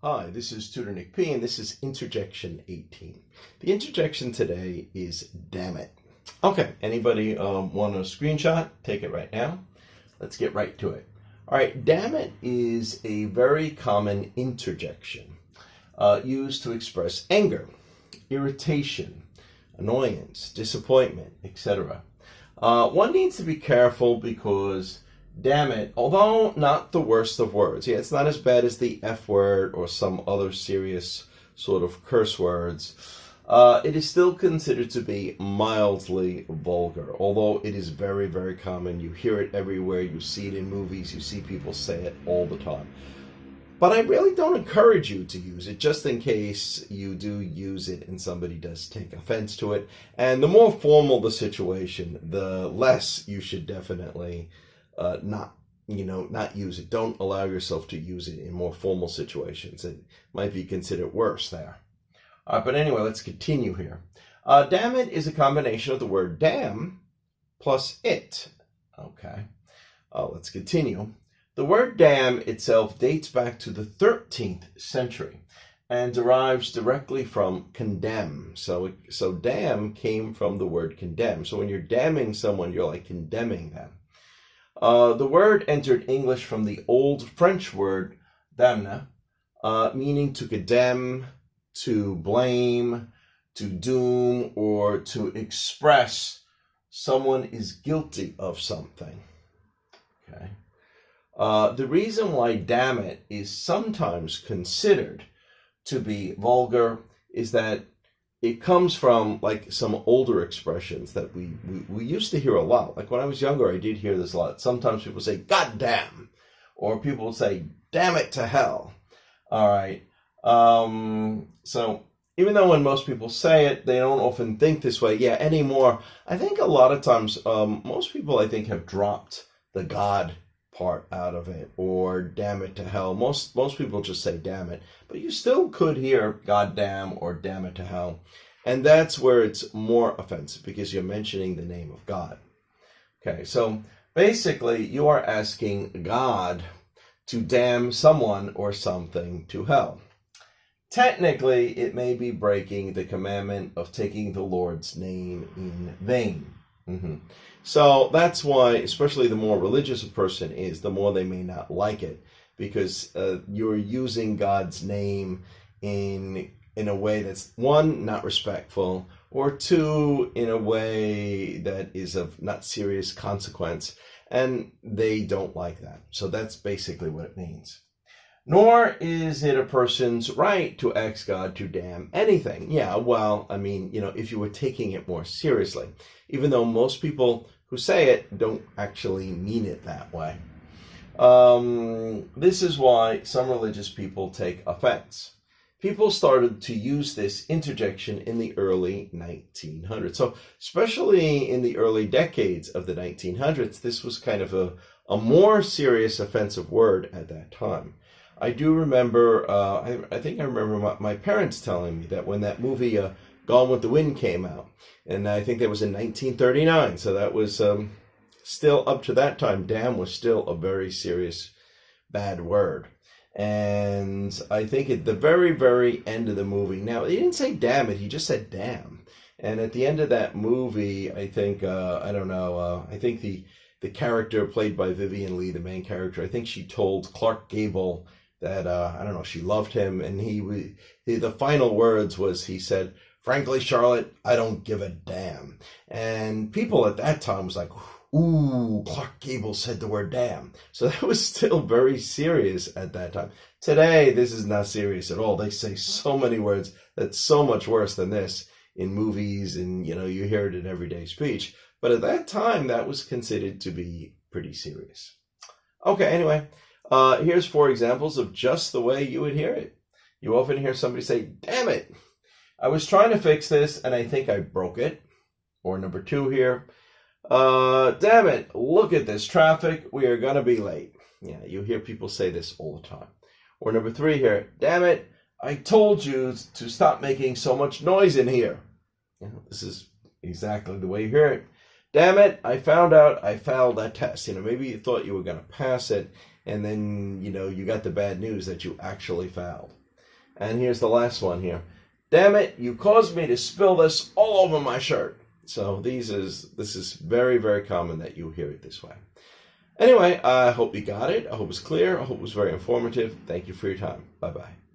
Hi, this is Tutor Nick P, and this is Interjection 18. The interjection today is Dammit. Okay, anybody want a screenshot? Take it right now. Let's get right to it. All right, Dammit is a very common interjection used to express anger, irritation, annoyance, disappointment, etc. One needs to be careful because damn it, although not the worst of words. Yeah, it's not as bad as the F word or some other serious sort of curse words. It is still considered to be mildly vulgar, although it is very, very common. You hear it everywhere. You see it in movies. You see people say it all the time. But I really don't encourage you to use it, just in case you do use it and somebody does take offense to it. And the more formal the situation, the less you should definitely not use it. Don't allow yourself to use it in more formal situations. It might be considered worse there. But anyway, let's continue here. Damn it is a combination of the word damn plus it. Okay, let's continue. The word damn itself dates back to the 13th century and derives directly from condemn. So damn came from the word condemn. So when you're damning someone, you're like condemning them. The word entered English from the old French word damner, meaning to condemn, to blame, to doom, or to express someone is guilty of something. Okay. The reason why damn it is sometimes considered to be vulgar is that it comes from like some older expressions that we used to hear a lot. Like when I was younger, I did hear this a lot. Sometimes people say, God damn, or people would say, damn it to hell. All right. So even though when most people say it, they don't often think this way. Yeah, anymore. I think a lot of times, most people I think have dropped the God part out of it, or damn it to hell. Most people just say damn it, but you still could hear God damn or damn it to hell. And that's where it's more offensive because you're mentioning the name of God. Okay, so basically you are asking God to damn someone or something to hell. Technically, it may be breaking the commandment of taking the Lord's name in vain. So that's why, especially the more religious a person is, the more they may not like it, because you're using God's name in a way that's, one, not respectful, or two, in a way that is of not serious consequence, and they don't like that. So that's basically what it means. Nor is it a person's right to ask God to damn anything. Yeah, well, I mean, if you were taking it more seriously, even though most people who say it don't actually mean it that way. This is why some religious people take offense. People started to use this interjection in the early 1900s. So especially in the early decades of the 1900s, this was kind of a more serious offensive word at that time. I do remember, I think I remember my parents telling me that when that movie Gone with the Wind came out, and I think that was in 1939, so that was still up to that time, damn was still a very serious bad word. And I think at the very, very end of the movie, now he didn't say damn it, he just said damn. And at the end of that movie, I think, I think the character played by Vivian Leigh, the main character, I think she told Clark Gable that, she loved him. And the final words was, he said, frankly, Charlotte, I don't give a damn. And people at that time was like, ooh, Clark Gable said the word damn. So that was still very serious at that time. Today, this is not serious at all. They say so many words that's so much worse than this in movies, and, you hear it in everyday speech. But at that time, that was considered to be pretty serious. Okay, anyway, here's 4 examples of just the way you would hear it. You often hear somebody say, damn it, I was trying to fix this and I think I broke it. Or number 2 here, damn it, look at this traffic, we are going to be late. Yeah, you hear people say this all the time. Or number 3 here, damn it, I told you to stop making so much noise in here. This is exactly the way you hear it. Damn it, I found out I failed that test. Maybe you thought you were going to pass it, and then, you got the bad news that you actually failed. And here's the last one here. Damn it, you caused me to spill this all over my shirt. So this is very, very common that you hear it this way. Anyway, I hope you got it. I hope it was clear. I hope it was very informative. Thank you for your time. Bye-bye.